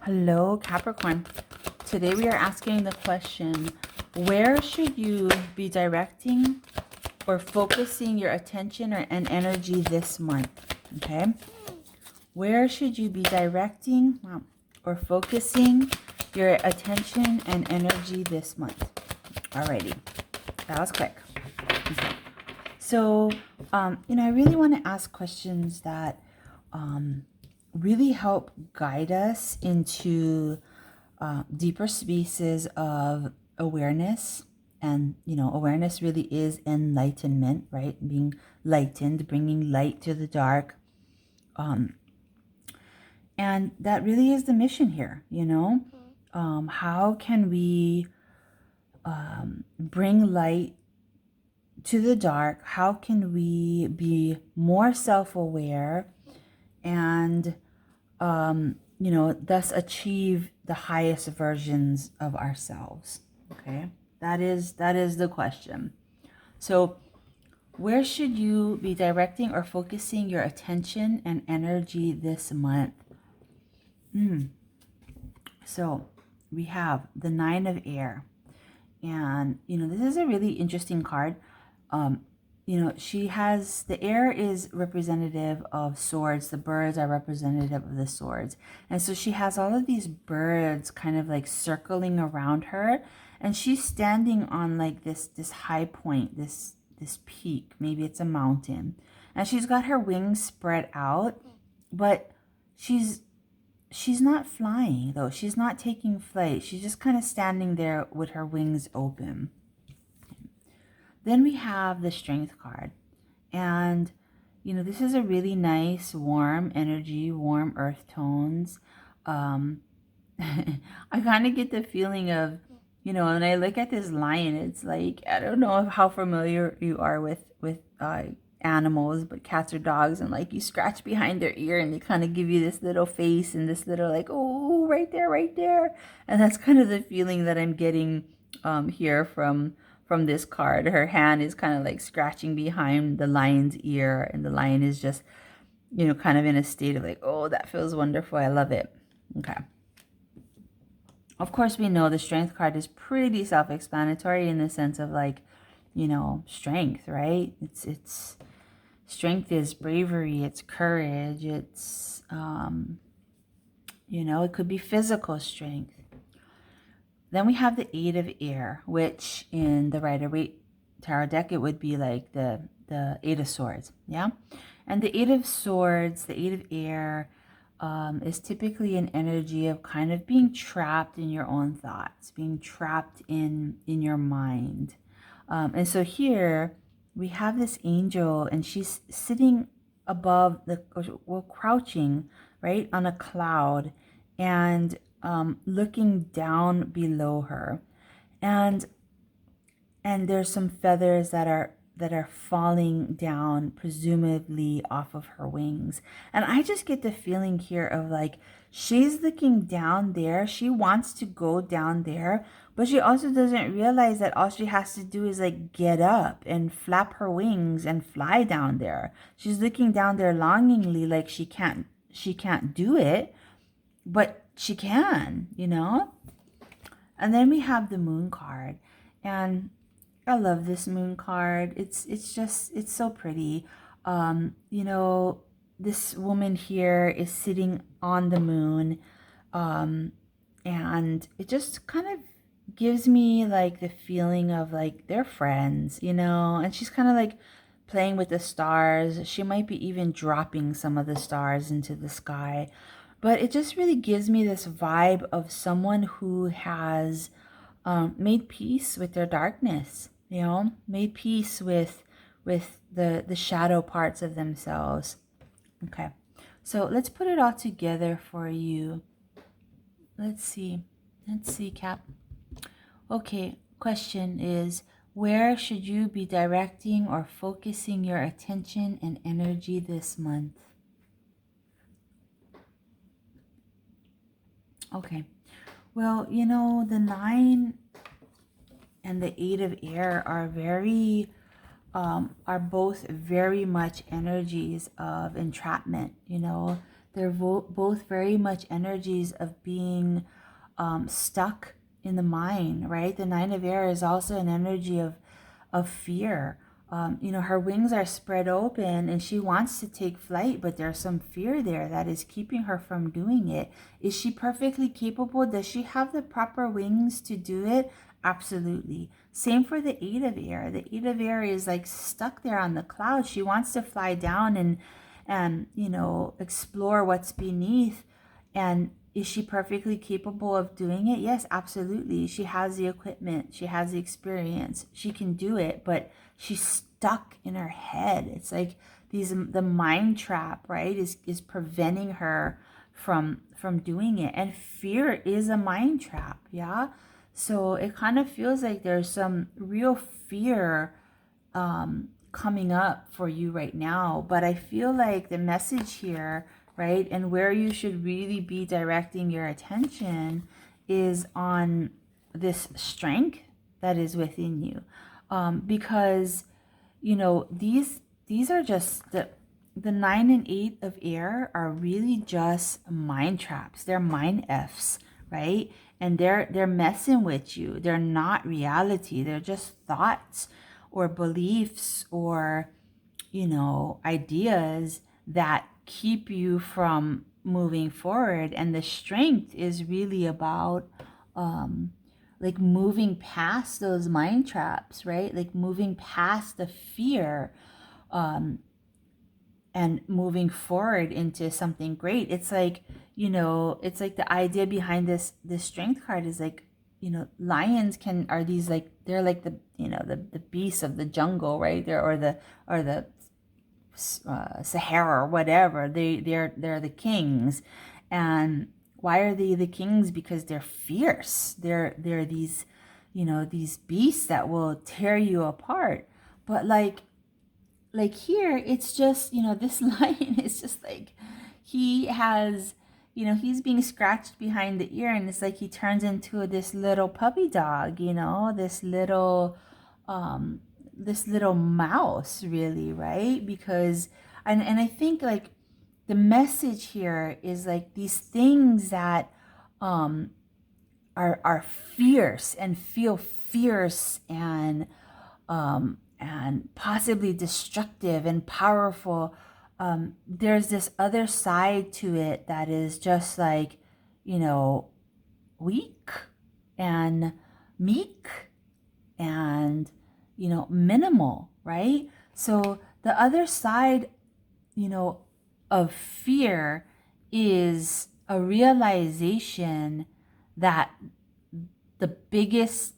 Hello, Capricorn. Today we are asking the question, where should you be directing or focusing your attention and energy this month? Okay. Where should you be directing or focusing your attention and energy this month? Alrighty. That was quick. Okay. So, I really want to ask questions that really help guide us into deeper spaces of awareness. And, awareness really is enlightenment, right? Being lightened, bringing light to the dark. And that really is the mission here, How can we bring light to the dark? How can we be more self-aware and thus achieve the highest versions of ourselves? Okay, that is the question. So where should you be directing or focusing your attention and energy this month? So we have the Nine of Air, and this is a really interesting card. She has, the air is representative of swords. The birds are representative of the swords. And so she has all of these birds kind of like circling around her. And she's standing on like this high point, this peak. Maybe it's a mountain. And she's got her wings spread out. But she's not flying though. She's not taking flight. She's just kind of standing there with her wings open. Then we have the Strength card. And, this is a really nice, warm energy, warm earth tones. I kind of get the feeling of, when I look at this lion, it's like, I don't know how familiar you are with animals, but cats or dogs, and like you scratch behind their ear and they kind of give you this little face and this little like, oh, right there. And that's kind of the feeling that I'm getting here from this card. Her hand is kind of like scratching behind the lion's ear, and the lion is just, kind of in a state of like, oh, that feels wonderful. I love it. Okay. Of course, we know the Strength card is pretty self-explanatory in the sense of like, strength, right? It's strength is bravery, it's courage, it's, it could be physical strength. Then we have the Eight of Air, which in the Rider-Waite Tarot deck, it would be like the Eight of Swords, yeah? And the Eight of Swords, the Eight of Air, is typically an energy of kind of being trapped in your own thoughts, being trapped in your mind. And so here we have this angel, and she's sitting above crouching, right, on a cloud, and looking down below her, and there's some feathers that are falling down, presumably off of her wings. And I just get the feeling here of like, she's looking down there. She wants to go down there, but she also doesn't realize that all she has to do is like get up and flap her wings and fly down there. She's looking down there longingly, like she can't do it, but she can, And then we have the Moon card, and I love this Moon card. It's so pretty. This woman here is sitting on the moon, and it just kind of gives me like the feeling of like they're friends, and she's kind of like playing with the stars. She might be even dropping some of the stars into the sky. But it just really gives me this vibe of someone who has made peace with their darkness, made peace with the shadow parts of themselves. Okay, so let's put it all together for you. Let's see, Cap. Okay, question is, where should you be directing or focusing your attention and energy this month? Okay, well, the 9 and the 8 of Air are are both very much energies of entrapment. The they're both very much energies of being stuck in the mind, right? The Nine of Air is also an energy of fear. You know, her wings are spread open and she wants to take flight, but there's some fear there that is keeping her from doing it. Is she perfectly capable? Does she have the proper wings to do it? Absolutely. Same for the Eight of Air. The Eight of Air is like stuck there on the clouds. She wants to fly down and you know, explore what's beneath. And is she perfectly capable of doing it? Yes, absolutely. She has the equipment. She has the experience. She can do it, but she's stuck in her head. It's like the mind trap, right, is preventing her from doing it. And fear is a mind trap, yeah? So it kind of feels like there's some real fear coming up for you right now. But I feel like the message here, right, and where you should really be directing your attention is on this strength that is within you. Because, you know, these are just the 9 and 8 of air are really just mind traps. They're mind Fs, right? And they're messing with you. They're not reality. They're just thoughts or beliefs or, you know, ideas that keep you from moving forward. And the strength is really about like moving past those mind traps, right? Like moving past the fear and moving forward into something great. It's like, you know, it's like the idea behind this strength card is like, you know, lions are these like, they're like the, you know, the beasts of the jungle, right? They're or the Sahara or whatever. They're the kings. And why are they the kings? Because they're fierce. They're these, you know, these beasts that will tear you apart. But like here, it's just, you know, this lion is just like, he has, you know, he's being scratched behind the ear, and it's like he turns into this little puppy dog, you know, this little mouse, really, right? Because and I think like the message here is like these things that are fierce and feel fierce and possibly destructive and powerful. There's this other side to it that is just like, you know, weak and meek and, you know, minimal, right? So the other side, you know, of fear is a realization that the biggest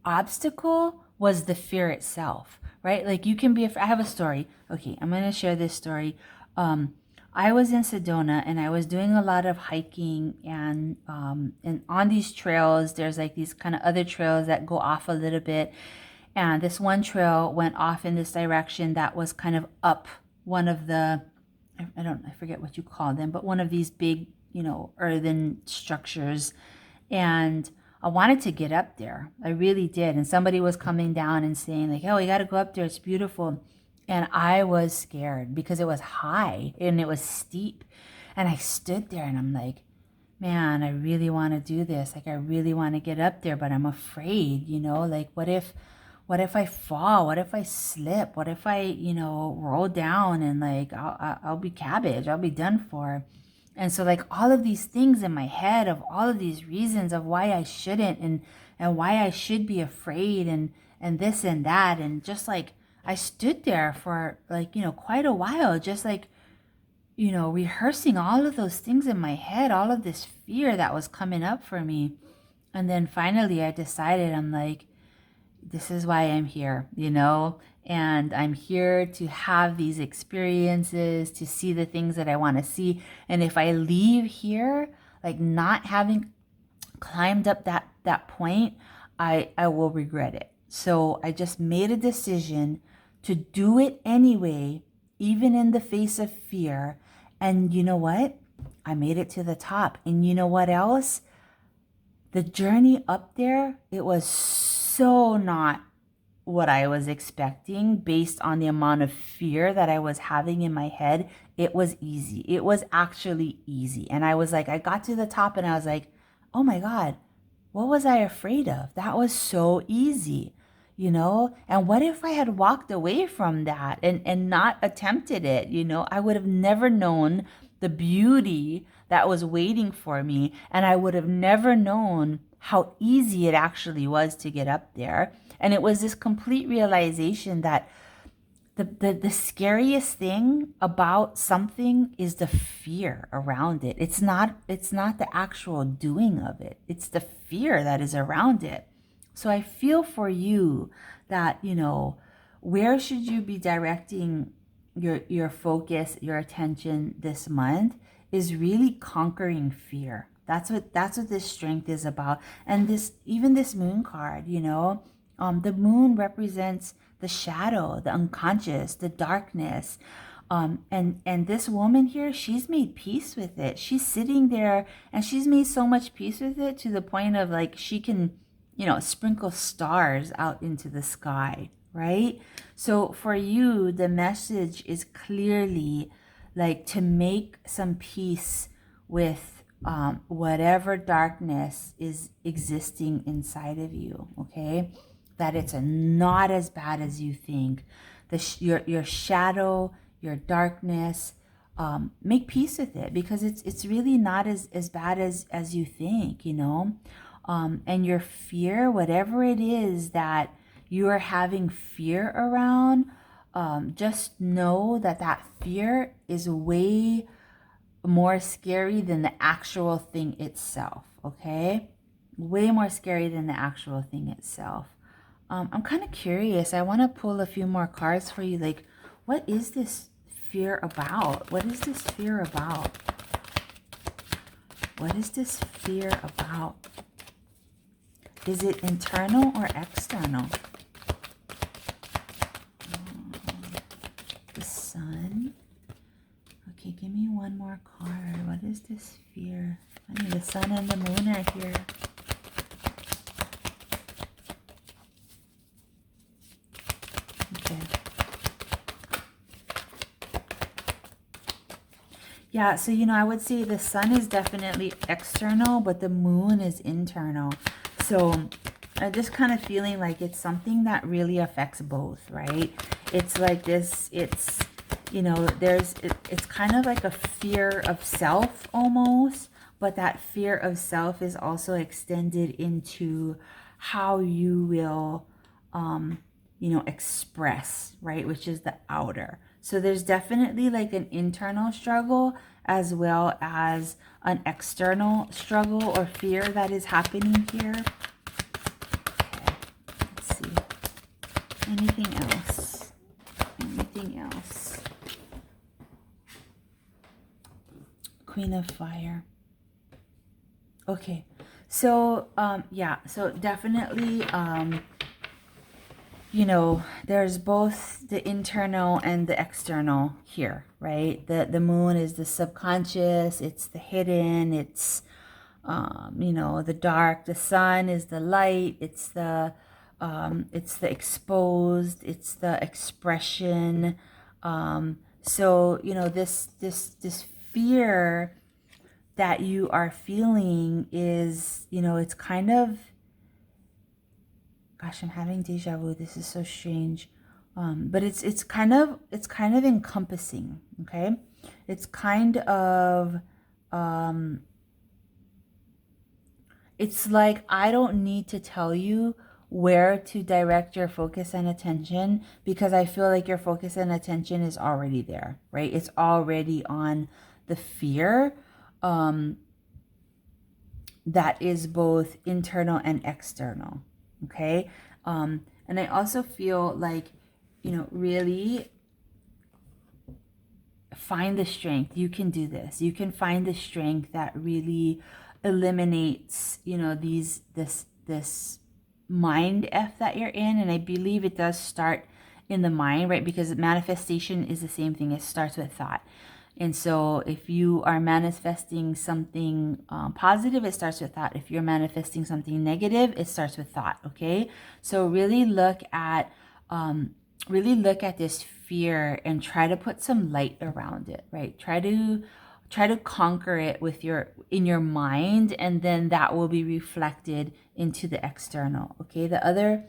obstacle was the fear itself, right? Like you can be I have a story. Okay, I'm going to share this story. I was in Sedona and I was doing a lot of hiking, and on these trails there's like these kind of other trails that go off a little bit, and this one trail went off in this direction that was kind of up one of the, I forget what you call them, but one of these big, you know, earthen structures. And I wanted to get up there. I really did. And somebody was coming down and saying like, oh, we got to go up there. It's beautiful. And I was scared because it was high and it was steep. And I stood there and I'm like, man, I really want to do this. Like, I really want to get up there, but I'm afraid, you know, like what if I fall? What if I slip? What if I, you know, roll down and like, I'll be cabbage. I'll be done for. And so like all of these things in my head of all of these reasons of why I shouldn't and why I should be afraid and this and that. And just like, I stood there for like, you know, quite a while, just like, you know, rehearsing all of those things in my head, all of this fear that was coming up for me. And then finally I decided, I'm like, this is why I'm here, you know, and I'm here to have these experiences, to see the things that I want to see. And if I leave here, like not having climbed up that point, I will regret it. So I just made a decision to do it anyway, even in the face of fear. And you know what? I made it to the top. And you know what else? The journey up there, it was so not what I was expecting based on the amount of fear that I was having in my head, it was easy. It was actually easy. And I was like, I got to the top and I was like, oh my God, what was I afraid of? That was so easy, you know? And what if I had walked away from that and not attempted it, you know? I would have never known the beauty that was waiting for me. And I would have never known how easy it actually was to get up there. And it was this complete realization that the scariest thing about something is the fear around it. It's not the actual doing of it. It's the fear that is around it. So I feel for you that, you know, where should you be directing your focus, your attention this month is really conquering fear. That's what this strength is about. And this moon card, you know, the moon represents the shadow, the unconscious, the darkness. And this woman here, she's made peace with it. She's sitting there and she's made so much peace with it to the point of like she can, you know, sprinkle stars out into the sky, right? So for you, the message is clearly like to make some peace with whatever darkness is existing inside of you, okay? That it's not as bad as you think. Your shadow, your darkness, make peace with it because it's really not as bad as you think, you know? And your fear, whatever it is that you are having fear around, just know that fear is way more scary than the actual thing itself, okay? Way more scary than the actual thing itself. I'm kind of curious. I want to pull a few more cards for you. Like, what is this fear about? What is this fear about? What is this fear about? Is it internal or external? The sun. Okay, give me one more card. What is this fear? I mean, the sun and the moon are here. Okay. Yeah, so, you know, I would say the sun is definitely external, but the moon is internal. So I'm just kind of feeling like it's something that really affects both, right? It's like this, it's, you know, it's kind of like a fear of self almost, but that fear of self is also extended into how you will, you know, express, right? Which is the outer. So there's definitely like an internal struggle as well as an external struggle or fear that is happening here. Okay, let's see. Anything else? Anything else? Queen of Fire. Okay, so yeah, so definitely you know, there's both the internal and the external here, right? The moon is the subconscious, it's the hidden, it's you know, the dark. The sun is the light, it's the exposed, it's the expression. So, you know, this fear that you are feeling is, you know, it's kind of, gosh, I'm having deja vu. This is so strange. But it's kind of encompassing, okay? It's kind of it's like I don't need to tell you where to direct your focus and attention because I feel like your focus and attention is already there, right? It's already on the fear that is both internal and external. Okay. And I also feel like, you know, really find the strength. You can do this. You can find the strength that really eliminates, you know, this mind F that you're in. And I believe it does start in the mind, right? Because manifestation is the same thing. It starts with thought. And so if you are manifesting something positive, it starts with thought. If you're manifesting something negative, it starts with thought, okay? So really look at really look at this fear and try to put some light around it, right? Try to conquer it with in your mind, and then that will be reflected into the external. Okay, the other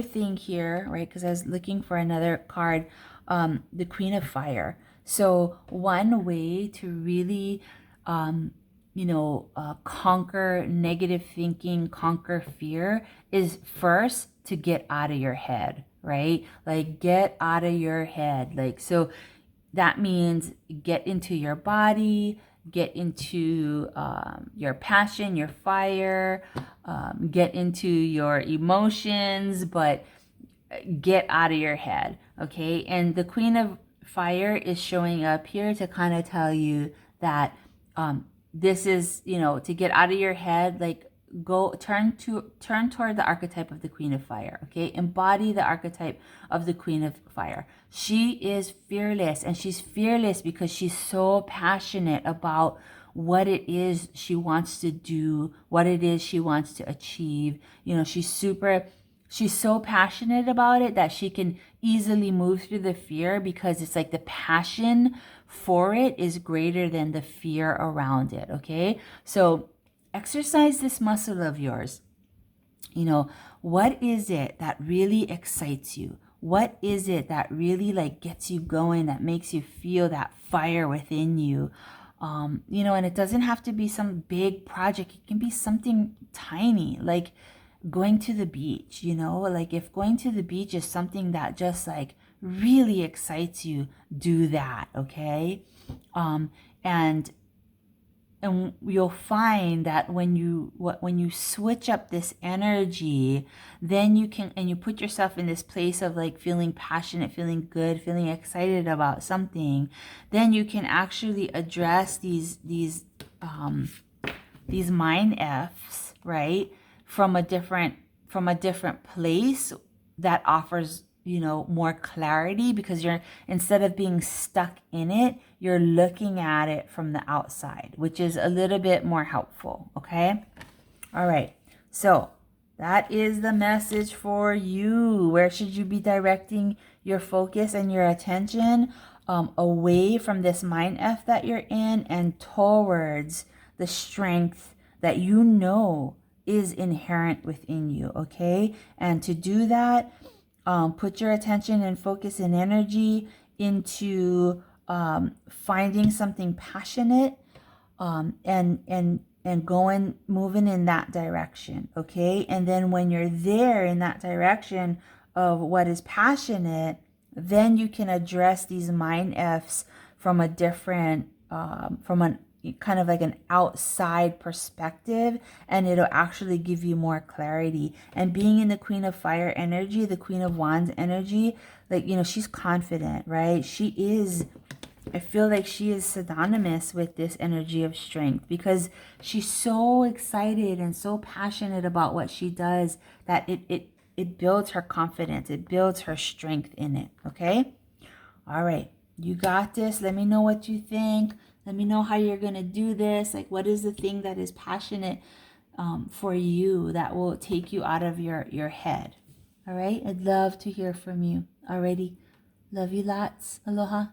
thing here, right, because I was looking for another card, the Queen of Fire. So one way to really conquer negative thinking, conquer fear, is first to get out of your head, right? Like, get out of your head. Like, so that means get into your body, get into your passion, your fire, get into your emotions, but get out of your head, okay? And the Queen of Fire is showing up here to kind of tell you that this is, to get out of your head, like, turn toward the archetype of the Queen of Fire, okay? Embody the archetype of the Queen of Fire. She is fearless, and she's fearless because she's so passionate about what it is she wants to do, what it is she wants to achieve. She's so passionate about it that she can easily move through the fear, because it's like the passion for it is greater than the fear around it, okay? So exercise this muscle of yours. What is it that really excites you? What is it that really, like, gets you going, that makes you feel that fire within you? And it doesn't have to be some big project. It can be something tiny, like going to the beach, like if going to the beach is something that just like really excites you, do that, okay? And you'll find that when you switch up this energy, then you can, and you put yourself in this place of like feeling passionate, feeling good, feeling excited about something, then you can actually address these mind F's, right? From a different place that offers more clarity, because you're, instead of being stuck in it, you're looking at it from the outside, which is a little bit more helpful. Okay, all right, so that is the message for you. Where should you be directing your focus and your attention? Away from this mind F that you're in, and towards the strength that is inherent within you, okay? And to do that, put your attention and focus and energy into finding something passionate, and moving in that direction, okay? And then when you're there in that direction of what is passionate, then you can address these mind F's from a different, from a kind of like an outside perspective, and it'll actually give you more clarity. And being in the Queen of Fire energy, the Queen of Wands energy, like, she's confident, right? I feel like she is synonymous with this energy of strength, because she's so excited and so passionate about what she does that it builds her confidence. It builds her strength in it, okay? All right, you got this. Let me know what you think. Let me know how you're going to do this. Like, what is the thing that is passionate for you that will take you out of your head? All right, I'd love to hear from you. Alrighty, love you lots. Aloha.